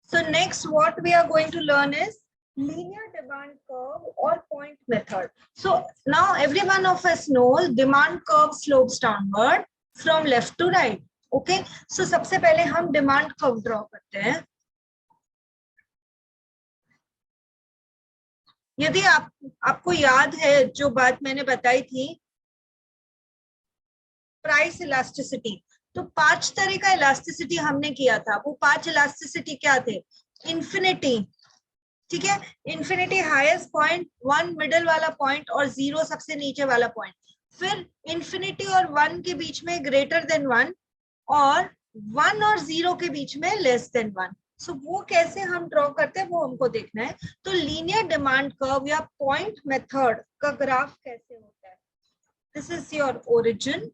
So next what we are going to learn is linear demand curve or point method. So now every one of us knows demand curve slopes downward from left to right. Okay, so सबसे पहले हम demand curve draw करते हैं. यदि आपको याद है जो बात मैंने बताई थी प्राइस इलास्टिसिटी, तो 5 तरह का इलास्टिसिटी हमने किया था. वो 5 इलास्टिसिटी क्या थे? इन्फिनिटी, ठीक है, इन्फिनिटी हाईएस्ट पॉइंट, 1 मिडिल वाला पॉइंट और 0 सबसे नीचे वाला पॉइंट. फिर इन्फिनिटी और 1 के बीच में ग्रेटर देन 1 और 1 और 0 के बीच में लेस देन 1. सो वो कैसे हम ड्रॉ करते हैं वो हमको देखना है. तो लीनियर डिमांड कर्व या पॉइंट मेथड का ग्राफ कैसे होता है? This is your origin.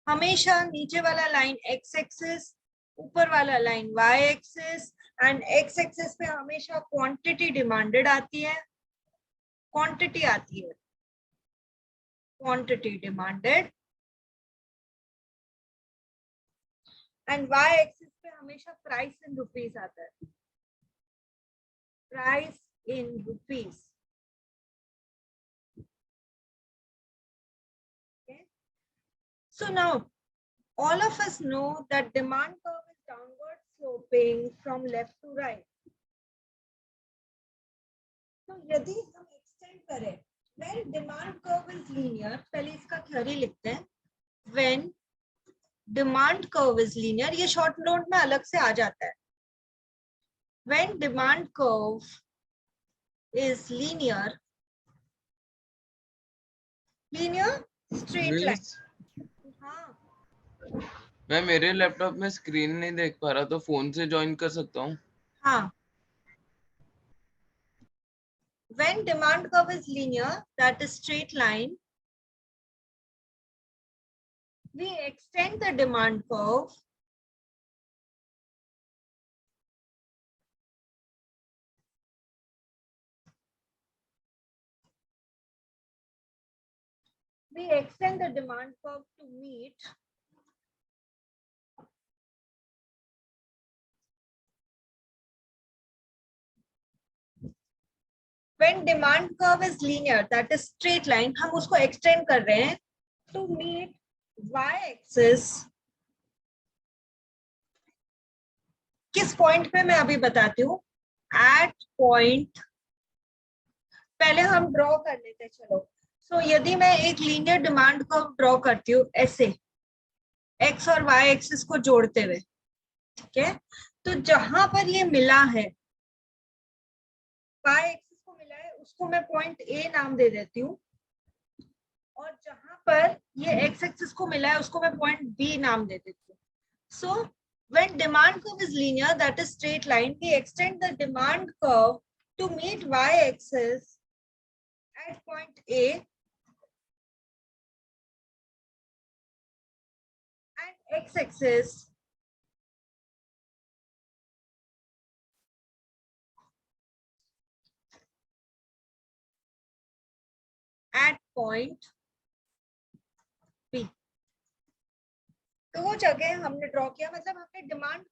हमेशा नीचे वाला लाइन एक्स एक्सिस, ऊपर वाला line y axis, and x axis पे हमेशा क्वांटिटी डिमांडेड आती है, क्वांटिटी आती है, quantity demanded, and y axis पे हमेशा प्राइस इन रुपीस आता है, price in rupees. So now all of us know that demand curve is downward sloping from left to right. तो यदि हम एक्सटेंड करें, when demand curve is linear, पहले इसका थ्योरी लिखते हैं. When demand curve is linear, ये short note में अलग से आ जाता है. When demand curve is linear, linear straight line. हाँ, मैं मेरे लैपटॉप में स्क्रीन नहीं देख पा रहा, तो फोन से ज्वाइन कर सकता हूँ. हाँ. When demand curve is linear, that is straight line, we extend the demand curve to meet when demand curve is linear, that is straight line, हम उसको extend कर रहे हैं to meet y axis. किस पॉइंट पे मैं अभी बताती हूँ. at point, पहले हम ड्रॉ कर लेते हैं. चलो, सो यदि मैं एक लीनियर डिमांड कर्व ड्रॉ करती हूँ ऐसे x और y एक्सिस को जोड़ते हुए, ठीक है, तो जहां पर ये मिला है, y एक्सिस को मिला है, उसको मैं पॉइंट A नाम दे देती हूँ, और जहां पर ये x एक्सिस को मिला है उसको मैं पॉइंट B नाम दे देती हूँ. सो when demand curve is linear, that is straight line, we extend the demand curve to meet y axis at point A and x axis at point B. तो वो जगह हमने ड्रॉ किया, मतलब हमने डिमांड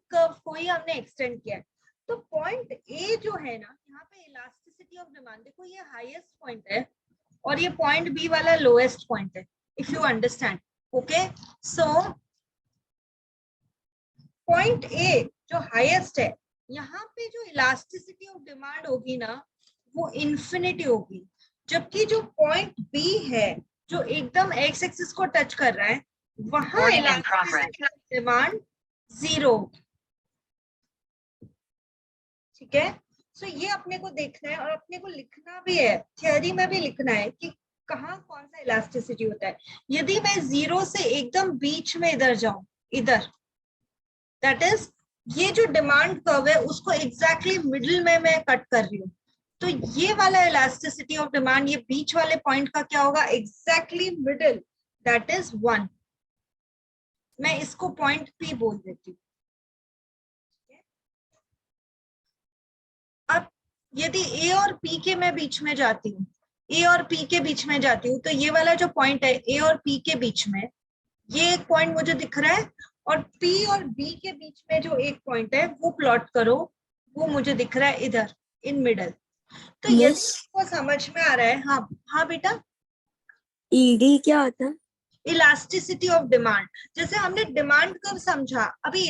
कर्व को ही हमने एक्सटेंड किया. तो पॉइंट ए जो है ना, यहाँ पे इलास्टिसिटी ऑफ डिमांड, देखो ये हाईएस्ट पॉइंट है और ये पॉइंट बी वाला लोएस्ट पॉइंट है, if you understand. Okay, so point A जो हाईएस्ट है, यहाँ पे जो इलास्टिसिटी ऑफ डिमांड होगी ना, वो इन्फिनिटी होगी, जबकि जो पॉइंट बी है जो एकदम एक्स एक्सिस को टच कर रहा है, वहां इलास्टिसिटी ऑफ डिमांड 0. ठीक है, सो ये अपने को देखना है और अपने को लिखना भी है, थियोरी में भी लिखना है कि कहाँ कौन सा इलास्टिसिटी होता है. यदि मैं 0 से एकदम बीच में इधर जाऊं, इधर, दैट इज ये जो डिमांड कर्व है उसको एग्जैक्टली मिडिल में मैं कट कर रही हूँ, तो ये वाला इलास्टिसिटी ऑफ डिमांड, ये बीच वाले पॉइंट का क्या होगा? Exactly middle, that is 1. मैं इसको पॉइंट पी बोल देती हूँ. अब यदि ए और पी के मैं बीच में जाती हूँ, ए और पी के बीच में जाती हूँ, तो ये वाला जो पॉइंट है ए और पी के बीच में, ये एक पॉइंट मुझे दिख रहा है, और P और B के बीच में जो एक पॉइंट है वो प्लॉट करो, वो मुझे दिख रहा है इधर इन मिडल। तो यदि यस, आपको समझ में आ रहा है, हाँ हाँ बेटा, ईडी क्या होता है? इलास्टिसिटी ऑफ डिमांड, जैसे हमने डिमांड कर्व समझा, अभी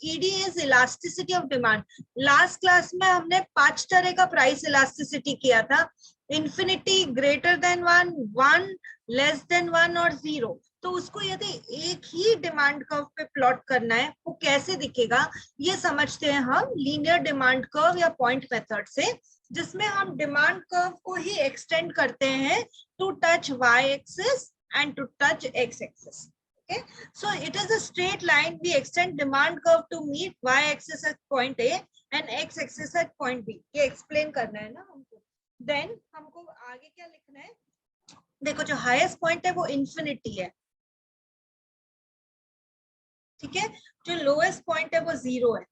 ED is elasticity of demand. Last class में हमने 5 तरह का प्राइस इलास्टिसिटी किया था, infinity, greater than 1, 1 less than 1 और 0। तो उसको यदि एक ही डिमांड कर्व पे प्लॉट करना है, वो कैसे दिखेगा ये समझते हैं हम लीनियर डिमांड कर्व या पॉइंट मेथड से, जिसमें हम डिमांड कर्व को ही एक्सटेंड करते हैं to touch y axis and to touch x-axis. Okay, so it is a straight line. We extend demand curve to meet y-axis at point A and x-axis at point B. ये explain करना है ना हमको. Then हमको आगे क्या लिखना है? देखो जो highest point है वो infinity है, ठीक है, जो lowest point है वो 0 है,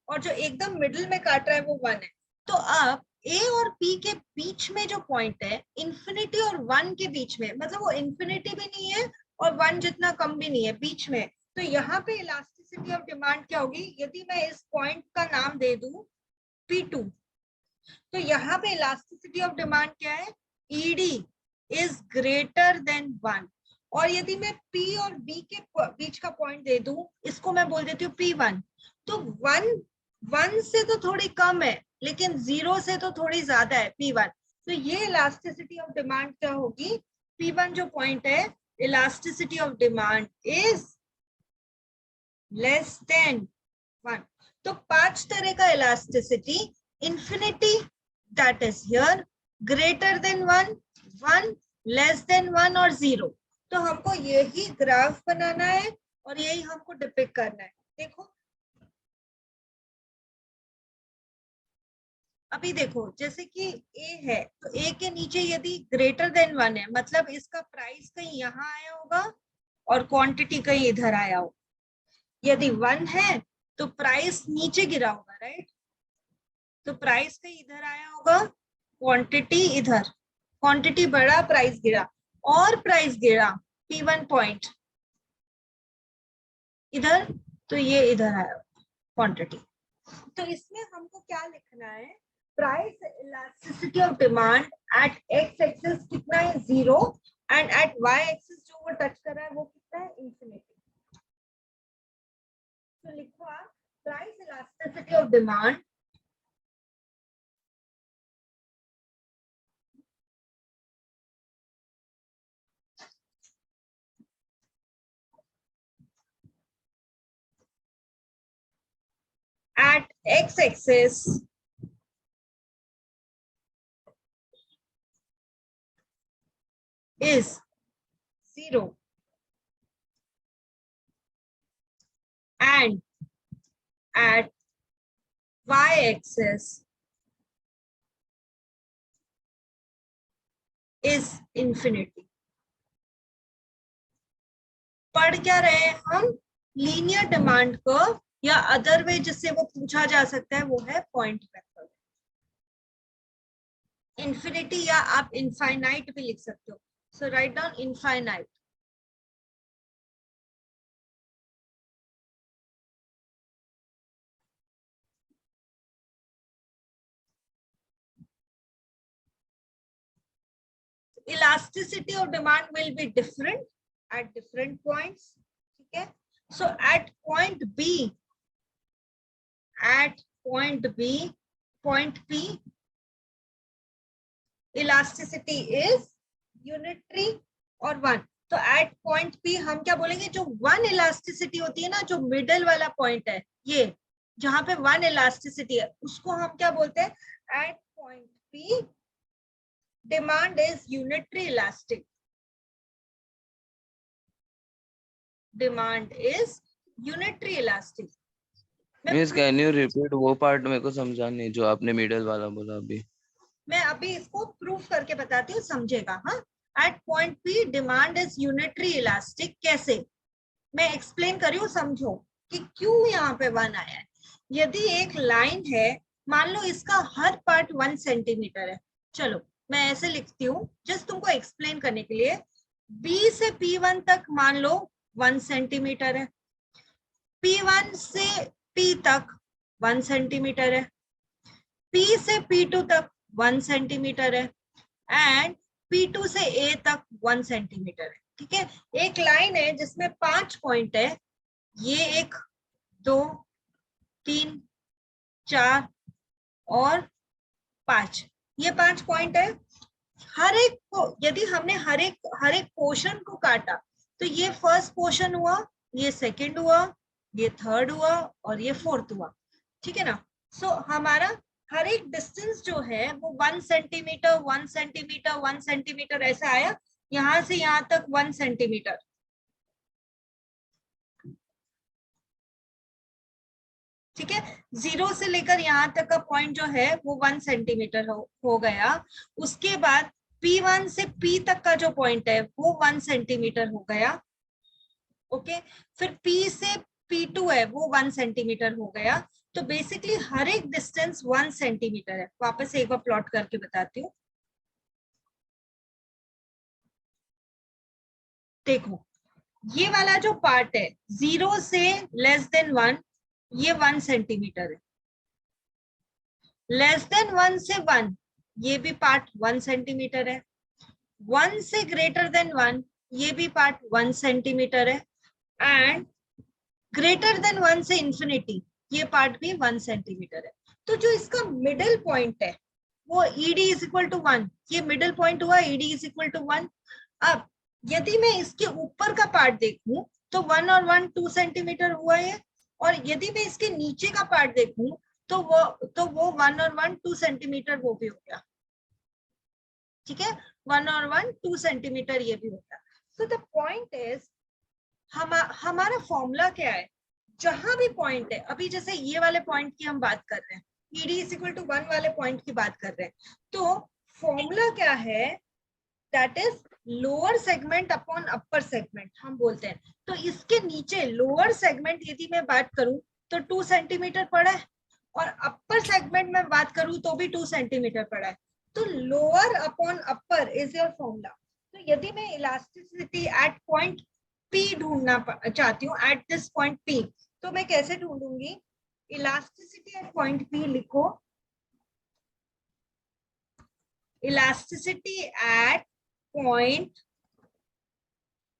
और जो एकदम मिडिल में काट रहा है वो 1 है। तो अब A और P के बीच में जो पॉइंट है, इंफिनिटी और 1 के बीच में, मतलब वो इंफिनिटी भी नहीं है और 1 जितना कम भी नहीं है, बीच में। तो यहाँ पे इलास्टिसिटी ऑफ डिमांड क्या होगी, यदि मैं इस पॉइंट का नाम दे दूं P2, तो यहाँ पे इलास्टिसिटी ऑफ डिमांड क्या है, ED इज ग्रेटर देन 1। और यदि मैं P और B के बीच का पॉइंट दे दूं, इसको मैं बोल देती हूँ P1, तो 1 से तो थोड़ी कम है, लेकिन 0 से तो थोड़ी ज्यादा है, P1। तो ये इलास्टिसिटी ऑफ डिमांड क्या होगी, P1 जो पॉइंट है, elasticity of demand is less than 1। तो 5 तरह का elasticity, infinity that is here, greater than 1, 1 less than 1 और 0। तो हमको यही ग्राफ बनाना है और यही हमको डिपिक्ट करना है। देखो अभी देखो, जैसे कि A है, तो A के नीचे यदि ग्रेटर देन 1 है, मतलब इसका प्राइस कहीं यहाँ आया होगा और क्वांटिटी कहीं इधर आया होगा। यदि 1 है तो प्राइस नीचे गिरा होगा, राइट, तो प्राइस कहीं इधर आया होगा, क्वांटिटी इधर, क्वांटिटी बढ़ा, प्राइस गिरा, और प्राइस गिरा P1 पॉइंट इधर, तो ये इधर आया क्वांटिटी। तो इसमें हमको क्या लिखना है, price elasticity of demand eight x axis कितना है, 0, एंड एट वाई एक्सिस जो वो टच कर रहा है वो कितना है, इंफिनिटी। तो लिखो आप price elasticity of demand at x-axis is 0 and at y-axis is infinity। पढ़ क्या रहे हैं हम, लीनियर डिमांड कर्व, या अदर वे जिससे वो पूछा जा सकता है वो है पॉइंट मेथड। इंफिनिटी या आप इनफाइनाइट भी लिख सकते हो, so write down infinite. Elasticity of demand will be different at different points, ठीक है। So at point B, point P, elasticity is unitary और 1। तो at point P हम क्या बोलेंगे, जो 1 elasticity होती है ना, जो मिडल वाला पॉइंट है, ये जहां पे 1 elasticity है, उसको हम क्या बोलते हैं, at point P demand is unitary elastic, demand is unitary elastic। Miss can you repeat वो पार्ट, मेरे को समझा नहीं जो आपने मिडल वाला बोला अभी। मैं अभी इसको प्रूफ करके बताती हूँ, समझेगा। हाँ, at point P demand is unitary elastic. कैसे, मैं एक्सप्लेन कर रही हूँ, समझो कि क्यों यहाँ पे 1 आया है। यदि एक लाइन है, मान लो इसका हर पार्ट 1 सेंटीमीटर है, चलो मैं ऐसे लिखती हूँ जस्ट तुमको एक्सप्लेन करने के लिए, B से P1 तक मान लो 1 सेंटीमीटर है, P1 से P तक 1 सेंटीमीटर है, P से P2 तक 1 सेंटीमीटर है एंड P2 से A तक 1 सेंटीमीटर है। ठीक है, एक लाइन है जिसमें 5 पॉइंट है, ये 1 2 3 4 और 5, ये 5 पॉइंट है। हर एक को यदि हमने हर एक पोर्शन को काटा तो ये फर्स्ट पोर्शन हुआ, ये सेकंड हुआ, ये थर्ड हुआ और ये फोर्थ हुआ। ठीक है ना। सो हमारा हर एक डिस्टेंस जो है वो 1 सेंटीमीटर 1 सेंटीमीटर 1 सेंटीमीटर ऐसा आया, यहां से यहां तक 1 सेंटीमीटर। ठीक है, 0 से लेकर यहाँ तक का पॉइंट जो है वो 1 सेंटीमीटर हो गया। उसके बाद P1 से P तक का जो पॉइंट है वो 1 सेंटीमीटर हो गया। ओके, फिर P से P2 है वो 1 सेंटीमीटर हो गया। तो बेसिकली हर एक डिस्टेंस 1 सेंटीमीटर है। वापस एक बार प्लॉट करके बताती हूँ। देखो, ये वाला जो पार्ट है 0 से लेस देन 1, ये 1 सेंटीमीटर है। लेस देन 1 से 1, ये भी पार्ट 1 सेंटीमीटर है। 1 से ग्रेटर देन 1, ये भी पार्ट 1 सेंटीमीटर है। एंड ग्रेटर देन 1 से इंफिनिटी, ये पार्ट भी 1 सेंटीमीटर है। तो जो इसका मिडिल पॉइंट है वो ED इज इक्वल टू 1, ये मिडिल पॉइंट हुआ, ED इज इक्वल टू 1। अब यदि मैं इसके ऊपर का पार्ट देखूं तो 1 और 1 2 सेंटीमीटर हुआ है, और यदि मैं इसके नीचे का पार्ट देखूं तो वो 1 और 1 2 सेंटीमीटर वो भी हो गया। ठीक है, 1 और 1 2 सेंटीमीटर ये भी होता है। सो द पॉइंट इज, हमारा फॉर्मूला क्या है, जहां भी पॉइंट है, अभी जैसे ये वाले पॉइंट की हम बात कर रहे हैं, ED इज इक्वल टू 1 वाले पॉइंट की बात कर रहे हैं, तो फॉर्मूला क्या है, that is lower segment upon upper segment हम बोलते हैं। तो इसके नीचे लोअर सेगमेंट यदि मैं बात करूं तो 2 सेंटीमीटर पड़ा है, और अपर सेगमेंट में बात करूं तो भी 2 सेंटीमीटर पड़ा है। तो lower upon upper is your formula. तो यदि मैं इलास्टिसिटी एट पॉइंट P ढूंढना चाहती हूँ, एट दिस पॉइंट P, तो मैं कैसे ढूंढूंगी, इलास्टिसिटी एट पॉइंट P लिखो, elasticity at point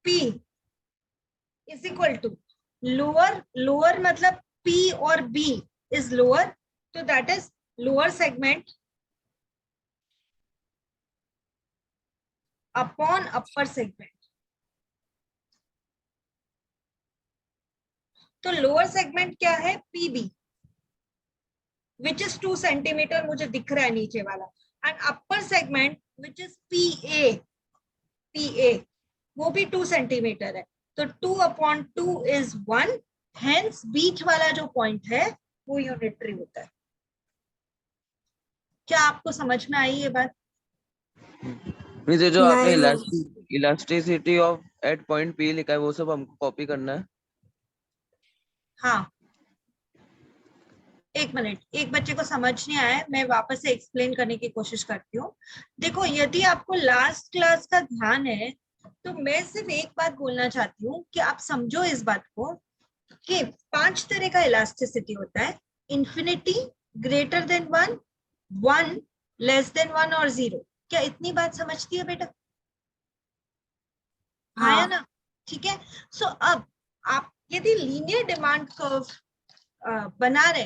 P is equal to lower मतलब P और B इज लोअर, तो that is lower segment upon upper segment. तो लोअर सेगमेंट क्या है, PB विच इज 2 सेंटीमीटर, मुझे दिख रहा है नीचे वाला, and upper segment which is PA वो भी 2 सेंटीमीटर है। तो 2/2 इज 1, हेंस बीच वाला जो पॉइंट है वो यूनिटरी होता है। क्या आपको समझ में आई ये बात? ये जो आपने नहीं। Elasticity of at point P लिखा है वो सब हमको कॉपी करना है। हाँ, एक मिनट, एक बच्चे को समझ नहीं आया, मैं वापस से एक्सप्लेन करने की कोशिश करती हूँ। देखो, यदि आपको लास्ट क्लास का ध्यान है तो मैं सिर्फ एक बात बोलना चाहती हूँ कि आप समझो इस बात को कि 5 तरह का इलास्टिसिटी होता है, infinity, greater than 1, 1 less than 1 और 0। क्या इतनी बात समझती है बेटा? हाँ या ना? ठीक है। सो अब आप यदि लीनियर डिमांड कर्व बना रहे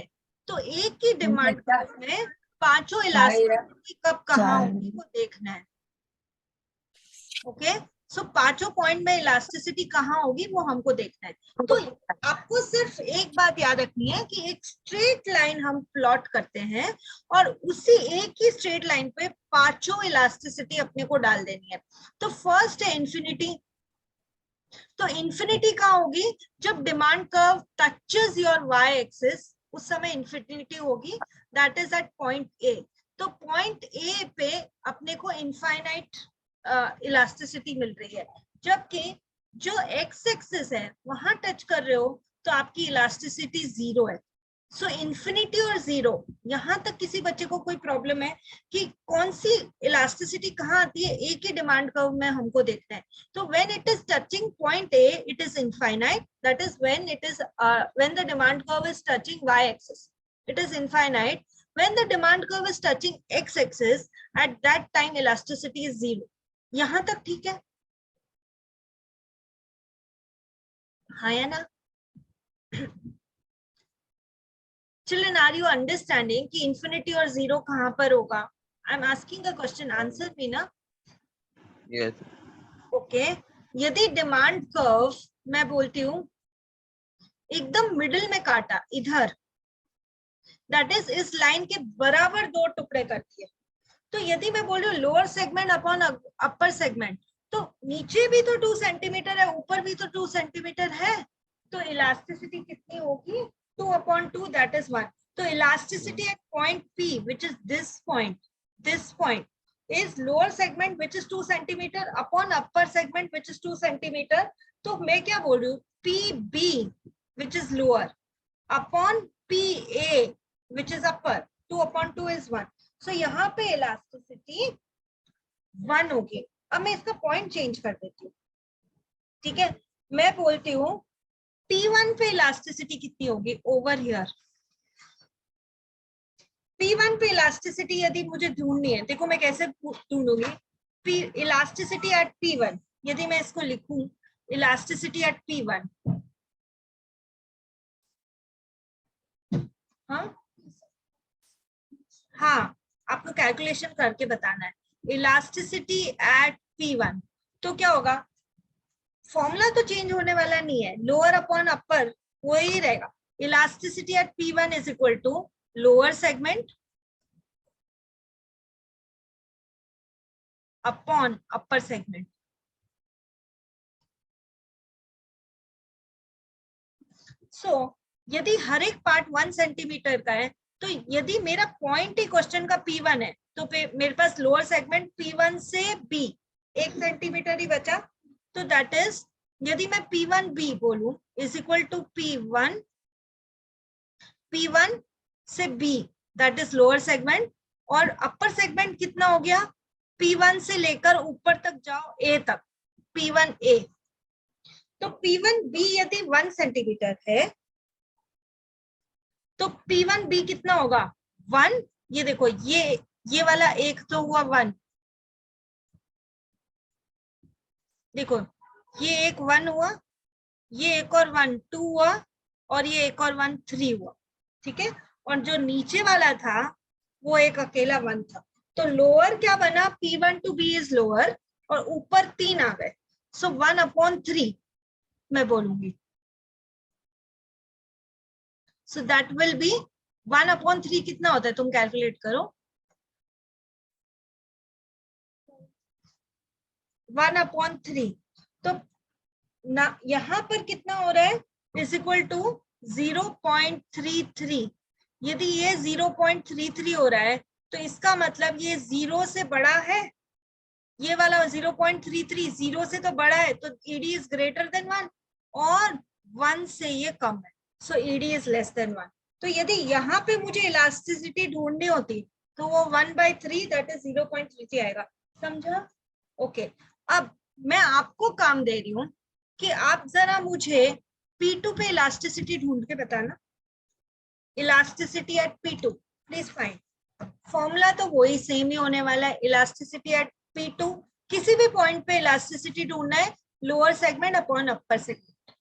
तो एक ही डिमांड कर्व में 5 इलास्टिसिटी कब कहाँ होगी वो देखना है। ओके, सो 5 पॉइंट में इलास्टिसिटी कहाँ होगी वो हमको देखना है। तो आपको सिर्फ एक बात याद रखनी है कि एक स्ट्रेट लाइन हम प्लॉट करते हैं और उसी एक ही स्ट्रेट लाइन पे 5 इलास्टिसिटी अपने को डाल देनी है। तो फर्स्ट है इंफिनिटी। तो इंफिनिटी कहाँ होगी, जब demand curve touches your y axis, उस समय इंफिनिटी होगी, that is at point A. तो पॉइंट ए पे अपने को इनफाइनाइट इलास्टिसिटी मिल रही है, जबकि जो एक्स एक्सिस है वहां टच कर रहे हो तो आपकी इलास्टिसिटी 0 है। सो इन्फिनिटी और जीरो, यहां तक किसी बच्चे को कोई प्रॉब्लम है कि कौन सी इलास्टिसिटी कहाँ आती है? एक ही डिमांड कर्व में हमको देखना है। तो when it is touching point A it is infinite, that is when it is when the demand curve is touching y axis it is infinite. When the demand curve is touching x axis, at that time elasticity is zero. यहां तक ठीक है? हाँ या ना? Children, are you understanding कि infinity और zero कहाँ पर होगा? I'm asking a question, answer me ना? Yes. Okay. यदि डिमांड कर्व मैं बोलती हूँ एकदम मिडिल में काटा इधर, दैट इज इस लाइन के बराबर दो टुकड़े करती है, तो यदि मैं बोल रही हूँ lower segment upon upper segment, तो नीचे भी तो 2 सेंटीमीटर है, ऊपर भी तो 2 सेंटीमीटर है, तो इलास्टिसिटी कितनी होगी? 2/2, दैट इज 1. तो elasticity at point P, which is this point is lower segment which is 2 centimeter upon upper segment which is 2 centimeter. तो मैं क्या बोल रही हूँ? PB which is lower upon PA which is upper, 2/2 is 1. So यहाँ पे elasticity 1 होगी. अब मैं इसका पॉइंट चेंज कर देती हूँ, ठीक है? मैं बोलती हूँ P1 पे इलास्टिसिटी कितनी होगी? ओवर हियर P1 पे इलास्टिसिटी यदि मुझे ढूंढनी है, देखो मैं कैसे ढूंढूंगी? इलास्टिसिटी एट P1, यदि मैं इसको लिखूं इलास्टिसिटी एट P1, हाँ आपको कैलकुलेशन करके बताना है. इलास्टिसिटी एट P1 तो क्या होगा? फॉर्मूला तो चेंज होने वाला नहीं है, लोअर अपॉन अपर वही रहेगा. Elasticity at P1 is equal to lower segment upon upper segment. So यदि हर एक पार्ट 1 सेंटीमीटर का है, तो यदि मेरा पॉइंट ही क्वेश्चन का P1 है, तो मेरे पास लोअर सेगमेंट P1 से B 1 सेंटीमीटर ही बचा. तो दैट इज, यदि मैं P1B बोलूं इज इक्वल टू P1 से B, that is lower segment, और अपर सेगमेंट कितना हो गया? P1 से लेकर ऊपर तक जाओ A तक, P1A. तो P1B यदि 1 सेंटीमीटर है तो P1B कितना होगा? 1. ये देखो, ये वाला एक तो हुआ 1, देखो ये एक 1 हुआ, ये एक और 1 2 हुआ, और ये एक और 1 3 हुआ, ठीक है? और जो नीचे वाला था वो एक अकेला 1 था. तो लोअर क्या बना? P1 to B is lower, और ऊपर 3 आ गए. सो 1/3 मैं बोलूंगी. सो दैट विल बी 1/3 कितना होता है? तुम कैलकुलेट करो. 1/3 तो ना यहाँ पर कितना हो रहा है? Is equal to 0.33. यदि ये 0.33 हो रहा है तो इसका मतलब ये 0 से बड़ा है. ये वाला 0.33 0 से तो बड़ा है, तो ED इज ग्रेटर देन 1, और 1 से ये कम है, सो ED इज लेस देन 1. तो यदि यहाँ पे मुझे इलास्टिसिटी ढूंढनी होती तो वो 1/3 दैट इज 0.33 आएगा. समझा? ओके. अब मैं आपको काम दे रही हूँ कि आप जरा मुझे P2 पे इलास्टिसिटी ढूंढ के बताना. Elasticity at P2 please find. Formula तो वही सेम ही होने वाला है. इलास्टिसिटी एट P2, किसी भी पॉइंट पे इलास्टिसिटी ढूंढना है, lower segment upon upper segment.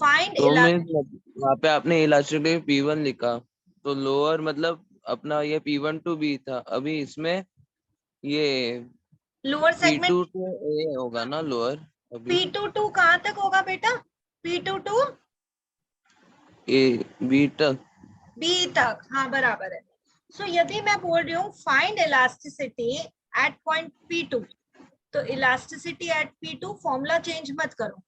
Find तो मैं वहाँ पे आपने इलास्टिसिटी P1 लिखा, तो लोअर मतलब अपना ये P1 to B था. अभी इसमें ये lower segment P2 to A होगा ना लोअर. अभी P2 टू कहाँ तक होगा बेटा? P2 टू A B तक. B तक, हाँ बराबर है. सो यदि मैं बोल रही हूँ find elasticity at point P2, तो elasticity at P2 formula change मत करो,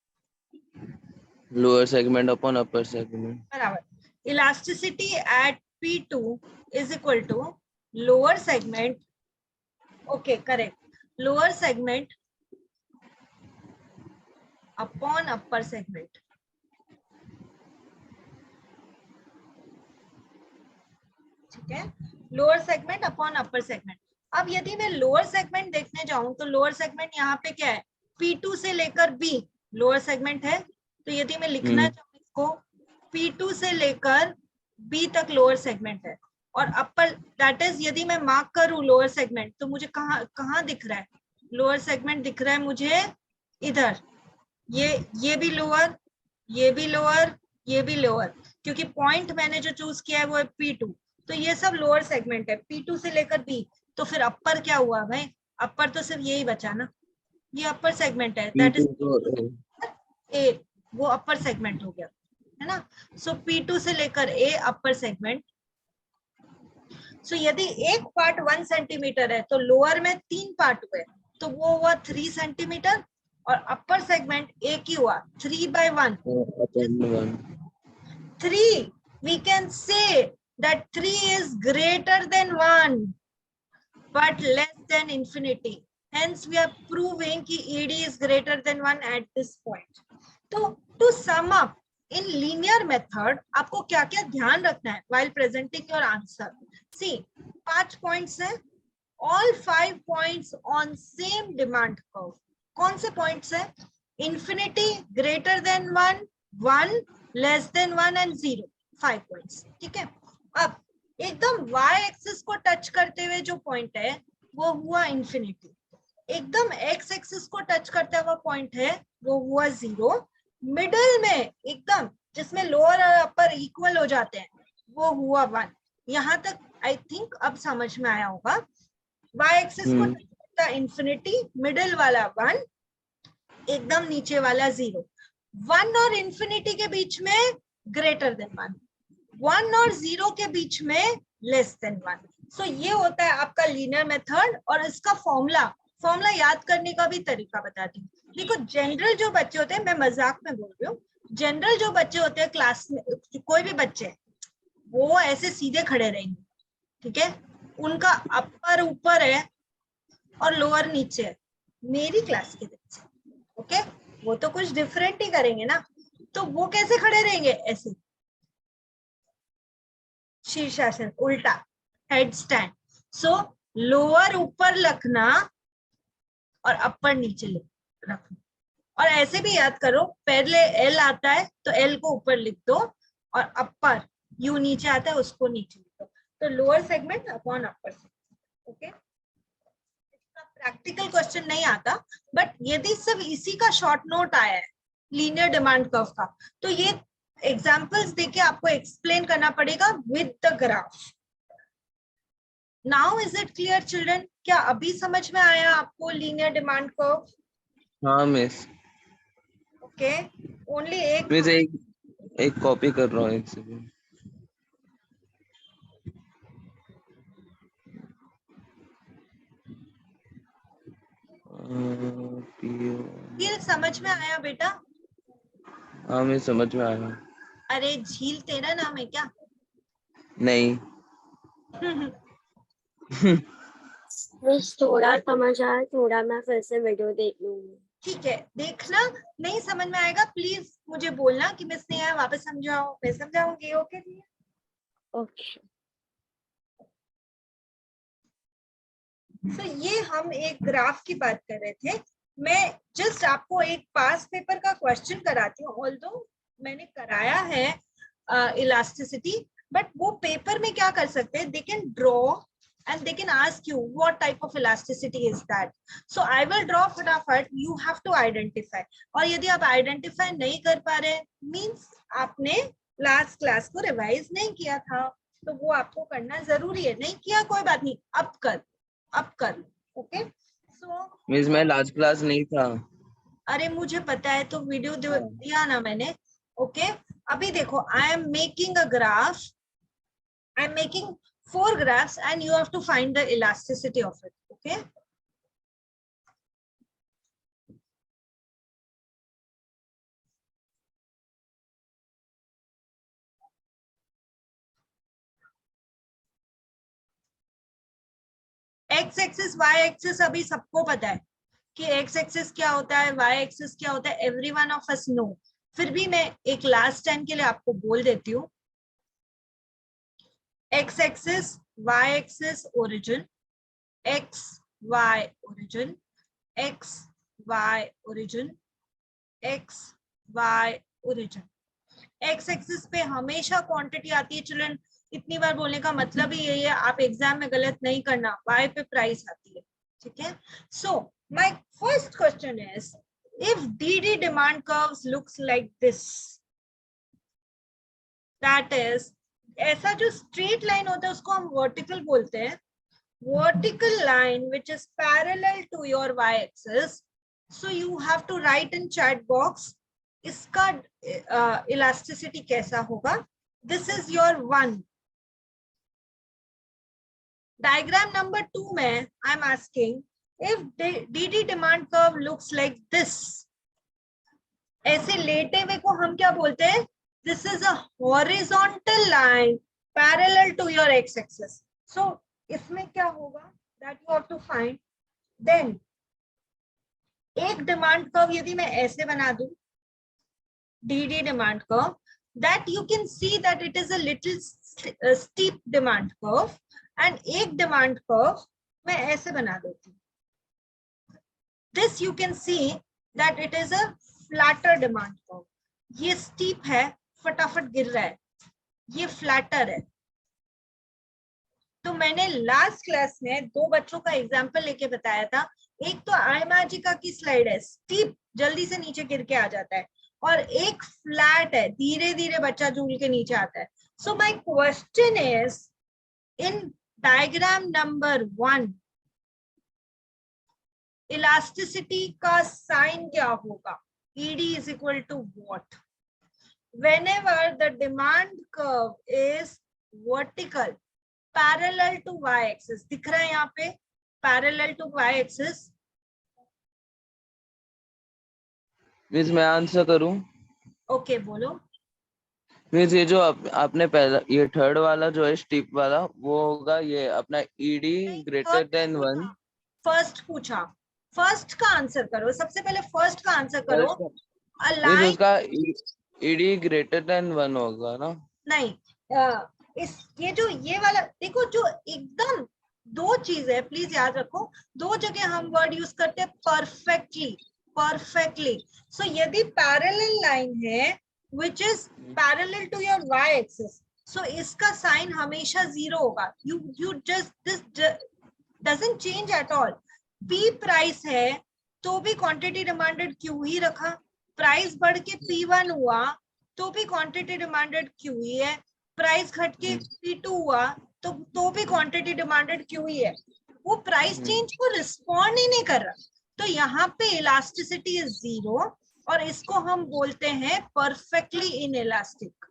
lower segment upon upper segment. बराबर. Elasticity at P2 is equal to lower segment, okay correct, lower segment upon upper segment. ठीक है, lower segment upon upper segment. अब यदि मैं lower segment देखने जाऊं तो लोअर सेगमेंट यहाँ पे क्या है, P2 से लेकर B लोअर सेगमेंट है। तो यदि मैं लिखना चाहूँ इसको, P2 से लेकर B तक लोअर सेगमेंट है, और अपर दैट इज यदि मैं मार्क करूं लोअर सेगमेंट तो मुझे कहाँ कहाँ दिख रहा है, लोअर सेगमेंट दिख रहा है मुझे इधर, ये भी लोअर, ये भी लोअर, ये भी लोअर, क्योंकि पॉइंट मैंने जो चूज किया है वो है P2। तो ये सब लोअर सेगमेंट है P2 से लेकर B। तो फिर अपर क्या हुआ भाई, अपर तो सिर्फ यही बचा ना, ये अपर सेगमेंट है, दैट इज A, वो अपर सेगमेंट हो गया, है ना। सो P2 से लेकर A अपर सेगमेंट। सो यदि एक पार्ट 1 सेंटीमीटर है तो लोअर में 3 पार्ट हुए, तो वो हुआ 3 सेंटीमीटर, और अपर सेगमेंट एक ही हुआ 3/1। 3, we can say that 3 is greater than 1 but less than infinity. Hence we are proving कि ED is greater than 1 at this point. तो to sum up, in linear method आपको क्या क्या ध्यान रखना है while presenting your answer. See, 5 points है, all 5 points on same demand curve. कौन से points है? Infinity greater than 1, 1 less than 1 and 0. 5 points. ठीक है, अब एकदम y एक्सिस को टच करते हुए जो पॉइंट है वो हुआ इंफिनिटी, एकदम x एक्सिस को टच करता हुआ पॉइंट है वो हुआ 0, मिडल में एकदम जिसमें लोअर और अपर इक्वल हो जाते हैं वो हुआ 1। यहां तक आई थिंक अब समझ में आया होगा। y एक्सिस को टच करता इंफिनिटी, मिडल वाला 1, एकदम नीचे वाला 0। 1 और इंफिनिटी के बीच में ग्रेटर देन 1, 1 और 0 के बीच में लेस देन 1। सो ये होता है आपका लीनियर मेथड, और इसका फॉर्मूला याद करने का भी तरीका बताती हूँ। देखो जनरल जो बच्चे होते हैं, मैं मजाक में बोल रही हूँ, जनरल जो बच्चे होते हैं क्लास में, कोई भी बच्चे वो ऐसे सीधे खड़े रहेंगे, ठीक है, उनका अपर ऊपर है और लोअर नीचे है, मेरी क्लास के बच्चे, ओके, वो तो कुछ डिफरेंट ही करेंगे ना। तो वो कैसे खड़े रहेंगे, ऐसे शीर्षासन, उल्टा हेड स्टैंड। सो लोअर ऊपर रखना और अपर नीचे रखना, और ऐसे भी याद करो, पहले एल आता है तो एल को ऊपर लिख दो, और अपर यू नीचे आता है उसको नीचे लिख दो। तो lower segment upon upper segment, okay. इसका प्रैक्टिकल क्वेश्चन नहीं आता, बट यदि सब इसी का शॉर्ट नोट आया है लीनियर डिमांड कर्व का, तो ये एग्जाम्पल्स देके आपको एक्सप्लेन करना पड़ेगा with the graph. Now is it clear children, क्या अभी समझ में आया आपको लीनियर डिमांड कर्व? हाँ मिस, ओके, ओनली एक मिस एक कॉपी कर रहा हूँ, एक सेकंड। ये समझ में आया बेटा? हाँ मिस, समझ में आया। अरे झील तेरा नाम है क्या? नहीं। बस थोड़ा समझ आया, थोड़ा मैं फिर से वीडियो देख लूंगी। ठीक है, देखना, नहीं समझ में आएगा प्लीज मुझे बोलना कि मिस नहीं आया, वापस समझाओ, मैं समझाऊंगी, ओके जी। ओके। तो ये हम एक ग्राफ की बात कर रहे थे। मैं जस्ट आपको एक पास पेपर का क्वेश्चन कराती हूँ, ऑल्दो मैंने कराया है इलास्टिसिटी, बट वो पेपर में क्या कर सकते हैं, they can draw and they can ask you what type of elasticity is that. So I will draw फटाफट, you have to identify. और यदि आप आइडेंटिफाई नहीं कर पा रहे मीन्स आपने लास्ट क्लास को रिवाइज नहीं किया था, तो वो आपको करना जरूरी है। नहीं किया कोई बात नहीं, अब कर, ओके। सो मिस मैं लास्ट क्लास नहीं था। अरे मुझे पता है, तो वीडियो दिया ना मैंने, ओके। अभी देखो, I am making a graph, I am making 4 graphs and you have to find the elasticity of it, okay? X axis, Y axis अभी सबको पता है कि एक्स एक्सिस क्या होता है, वाई एक्सिस क्या होता है, every one of us know, फिर भी मैं एक लास्ट टाइम के लिए आपको बोल देती हूँ. X axis, Y axis origin, X Y origin, X Y origin, X Y origin. X axis पे हमेशा क्वांटिटी आती है चिल्ड्रन, इतनी बार बोलने का मतलब ही यही है, आप एग्जाम में गलत नहीं करना. वाई पे प्राइस आती है, ठीक है. So my first question is, if DD demand curves looks like this, that is, ऐसा जो स्ट्रेट लाइन होता है उसको हम वर्टिकल बोलते हैं. Vertical line which is parallel to your y-axis, so you have to write in chat box इसका elasticity कैसा होगा. This is your 1. Diagram number 2 में I am asking, if DD demand curve looks like this, ऐसे लेटे हुए को हम क्या बोलते हैं, this is a horizontal line parallel to your x-axis. So इसमें क्या होगा, that you have to find. Then एक डिमांड कर्व यदि मैं ऐसे बना दूं, DD demand curve, that you can see that it is a little steep demand curve, and एक डिमांड कर्व मैं ऐसे बना देती हूँ. This you can see that it is a flatter demand curve. ये steep है, फटाफट गिर रहा है, ये flatter है. तो मैंने लास्ट क्लास में 2 बच्चों का एग्जाम्पल लेके बताया था. एक तो आयमाजिका की स्लाइड है, स्टीप जल्दी से नीचे गिर के आ जाता है, और एक फ्लैट है, धीरे धीरे बच्चा झूल के नीचे आता है. So my question is, in diagram number 1 elasticity का साइन क्या होगा, ED is equal to what? Whenever the demand curve is vertical parallel to y-axis, दिख रहा है यहाँ पे parallel to y-axis. मीन्स मैं आंसर करूं? ओके बोलो. मीन्स ये जो आपने पहला ये थर्ड वाला जो है स्टीप वाला, वो होगा ये अपना ED ग्रेटर देन 1. फर्स्ट पूछा, फर्स्ट का आंसर करो, सबसे पहले फर्स्ट का आंसर करो. मीन्स अलाइन उसका ED ग्रेटर देन 1 होगा ना? नहीं, ये जो ये वाला देखो, जो एकदम 2 चीज है, प्लीज याद रखो. 2 जगह हम वर्ड यूज करते हैं परफेक्टली, परफेक्टली. सो यदि पैरेलल लाइन है which is parallel to your y-axis, so इसका साइन हमेशा 0 होगा. you just this doesn't change at all. P price है तो भी क्वांटिटी डिमांडेड Q ही रखा, प्राइस बढ़ के P1 हुआ तो भी क्वांटिटी डिमांडेड Q ही है, प्राइस घट के P2 हुआ तो भी क्वांटिटी डिमांडेड Q ही है. वो प्राइस चेंज को रिस्पॉन्ड ही नहीं कर रहा. तो यहाँ पे इलास्टिसिटी इज 0, और इसको हम बोलते हैं perfectly inelastic.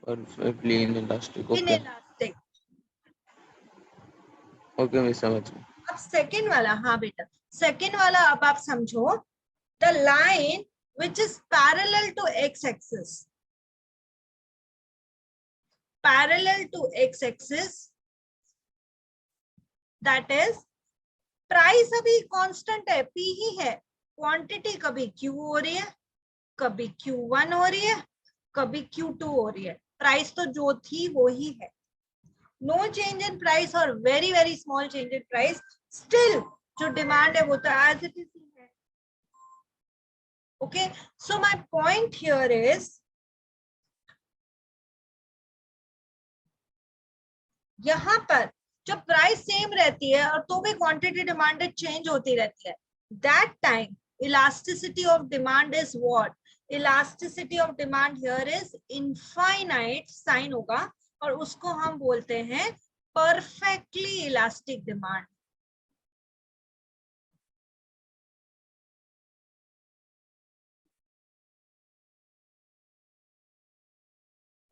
Perfectly inelastic. Okay inelastic. Okay मैं समझ गया. अब सेकंड वाला, हाँ बेटा सेकंड वाला अब आप समझो. The line which is parallel to x-axis, parallel to x-axis, that is, price अभी कांस्टेंट है, P ही है, क्वांटिटी कभी Q हो रही है, कभी Q1 हो रही है, कभी Q2 हो रही है. प्राइस तो जो थी वो ही है. नो चेंज इन प्राइस और very very small change in price. Still जो डिमांड है वो तो एज इट इज है. Okay, so my point here is, यहां पर जब प्राइस सेम रहती है और तो भी क्वांटिटी डिमांडेड चेंज होती रहती है, that time elasticity of demand is what? Elasticity of demand here is infinite sign होगा, और उसको हम बोलते हैं परफेक्टली इलास्टिक डिमांड.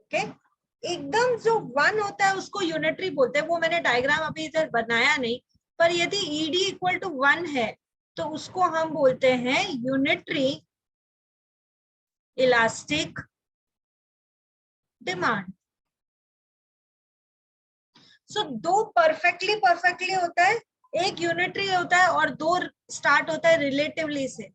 ओके, एकदम जो 1 होता है उसको यूनिटरी बोलते हैं. वो मैंने डायग्राम अभी इधर बनाया नहीं, पर यदि ED इक्वल टू 1 है तो उसको हम बोलते हैं यूनिटरी इलास्टिक डिमांड. सो 2 परफेक्टली होता है, एक यूनिटरी होता है और दो स्टार्ट होता है रिलेटिवली से।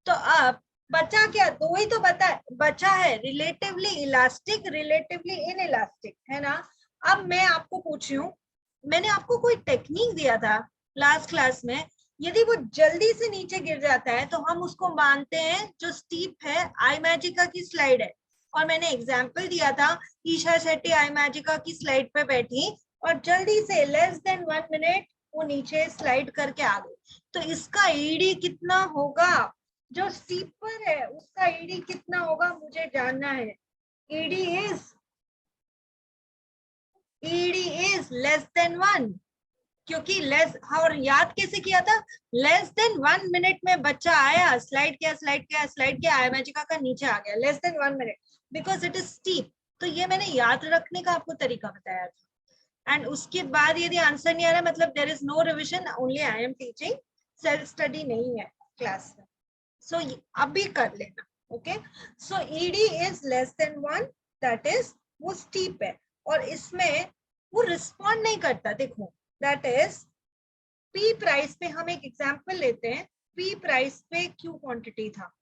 तो अब बचा क्या, दो ही तो बचा है, relatively elastic, relatively in elastic, है ना। अब मैं आपको पूछ रही हूँ, मैंने आपको कोई टेक्निक दिया था लास्ट क्लास में, यदि वो जल्दी से नीचे गिर जाता है तो हम उसको मानते हैं जो स्टीप है, आई मैजिका की स्लाइड है। और मैंने एग्जाम्पल दिया था, ईशा शेट्टी आई मैजिका की स्लाइड पे बैठी और जल्दी से लेस देन 1 मिनट वो नीचे स्लाइड करके आ गई। तो इसका ईडी कितना होगा, जो स्टीपर है उसका ईडी कितना होगा मुझे जानना है। ईडी इज लेस देन 1, क्योंकि लेस, और याद कैसे किया था, लेस देन 1 मिनट में बच्चा आया, स्लाइड किया आई मैजिका का नीचे आ गया, less than 1 minute, because it is steep. तो ये मैंने याद रखने का आपको तरीका बताया था। एंड उसके बाद यदि आंसर नहीं आ रहा, मतलब there is no revision, only I am teaching, self study नहीं है क्लास में। सो अभी कर लेना, okay. So ED is less than 1, that is वो स्टीप है, और इसमें वो रिस्पॉन्ड नहीं करता। देखो दैट इज पी प्राइस पे, हम एक एग्जांपल लेते हैं, पी प्राइस पे क्यू क्वांटिटी था,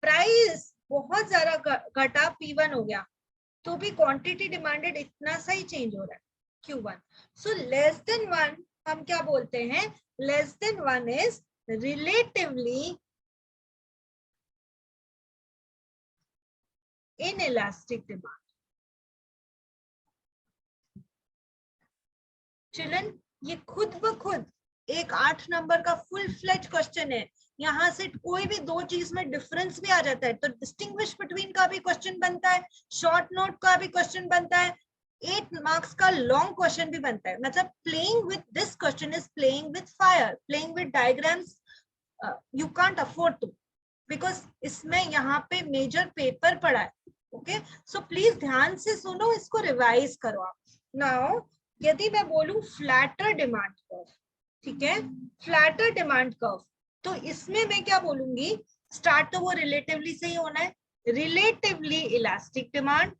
प्राइस बहुत ज्यादा घटा, P1 हो गया, तो भी क्वांटिटी डिमांडेड इतना सा ही चेंज हो रहा है, Q1। सो लेस देन 1 हम क्या बोलते हैं, less than 1 is relatively inelastic demand। Children ये खुद ब खुद एक 8 नंबर का फुल फ्लेज क्वेश्चन है। यहाँ से कोई भी दो चीज में डिफरेंस भी आ जाता है तो डिस्टिंग्विश बिटवीन का भी क्वेश्चन बनता है, शॉर्ट नोट का भी क्वेश्चन बनता है, 8 मार्क्स का लॉन्ग क्वेश्चन भी बनता है। मतलब playing with this question is playing with fire, playing with diagrams, you can't afford to, because इसमें यहाँ पे मेजर पेपर पड़ा है। ओके, सो प्लीज ध्यान से सुनो, इसको रिवाइज करो आप। नाउ यदि मैं बोलूं फ्लैटर डिमांड कर्व, ठीक है, फ्लैटर डिमांड कर्व, तो इसमें मैं क्या बोलूंगी, स्टार्ट तो वो रिलेटिवली से ही होना है, रिलेटिवली इलास्टिक डिमांड,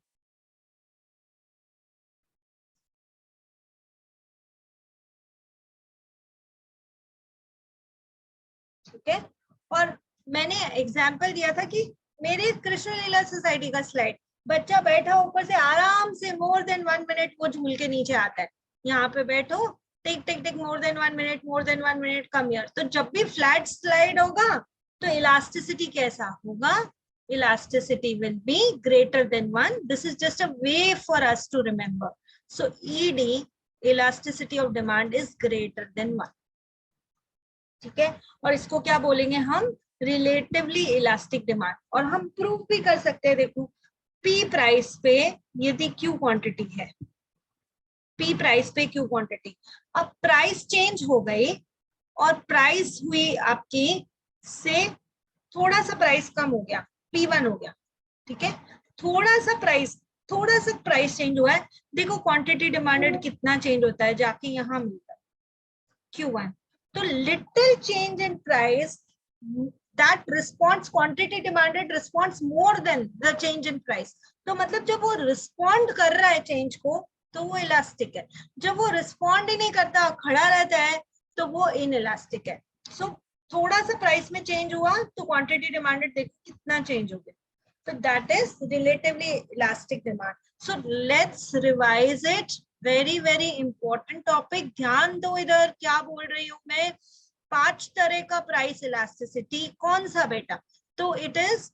ठीक है। और मैंने एग्जाम्पल दिया था कि मेरे कृष्ण लीला सोसाइटी का स्लाइड, बच्चा बैठा ऊपर से आराम से मोर देन 1 मिनट वो झूल के नीचे आता है, यहाँ पे बैठो, tick tick tick, more than 1 minute, more than 1 minute, come here. तो जब भी फ्लैट स्लाइड होगा तो इलास्टिसिटी कैसा होगा, elasticity will be greater than 1. This is just a way for us to remember. So ED, elasticity of demand, is greater than 1. ठीक है, और इसको क्या बोलेंगे हम, रिलेटिवली इलास्टिक डिमांड। और हम प्रूव भी कर सकते हैं, देखो पी प्राइस पे यदि क्यू क्वांटिटी है, पी प्राइस पे क्यू क्वांटिटी, अब प्राइस चेंज हो गई और प्राइस हुई आपकी से थोड़ा सा प्राइस कम हो गया, P1 हो गया, ठीक है, थोड़ा सा प्राइस चेंज हुआ है। देखो क्वांटिटी डिमांडेड कितना चेंज होता है, जाके यहाँ मिलता है Q1। तो little change in price, that response quantity demanded responds more than the change in price। तो मतलब जब वो रिस्पॉन्ड कर रहा है चेंज को तो वो इलास्टिक है, जब वो रिस्पॉन्ड ही नहीं करता खड़ा रहता है तो वो इनइलास्टिक है। सो थोड़ा सा प्राइस में चेंज हुआ तो क्वांटिटी डिमांडेड देखो कितना चेंज हो गया, तो that is relatively elastic demand. So let's revise it, very very important topic, ध्यान दो इधर क्या बोल रही हूँ मैं। 5 तरह का प्राइस इलास्टिसिटी कौन सा बेटा, तो it is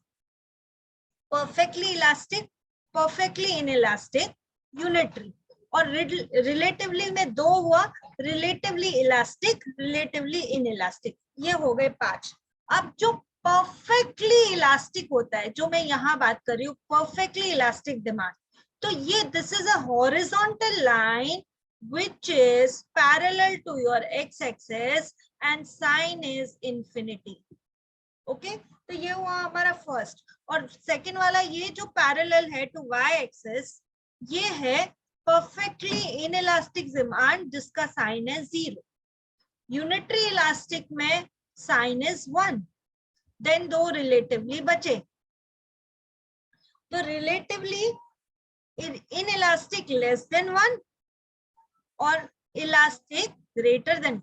perfectly elastic, perfectly inelastic, unitary, और रिलेटिवली में 2 हुआ, रिलेटिवली इलास्टिक, रिलेटिवली इनइलास्टिक, ये हो गए 5। अब जो परफेक्टली इलास्टिक होता है, जो मैं यहाँ बात कर रही हूँ, परफेक्टली इलास्टिक डिमांड, तो ये this is a horizontal line which is parallel to your x-axis and sine is infinity। Okay, तो ये हुआ हमारा फर्स्ट। और सेकंड वाला ये जो पैरेलल है टू y-axis, ये है परफेक्टली इनइलास्टिक डिमांड जिसका साइन है 0। यूनिटरी इलास्टिक में साइन इज 1, देन 2 रिलेटिवली बचे, तो रिलेटिवली इनइलास्टिक लेस देन 1 और इलास्टिक ग्रेटर देन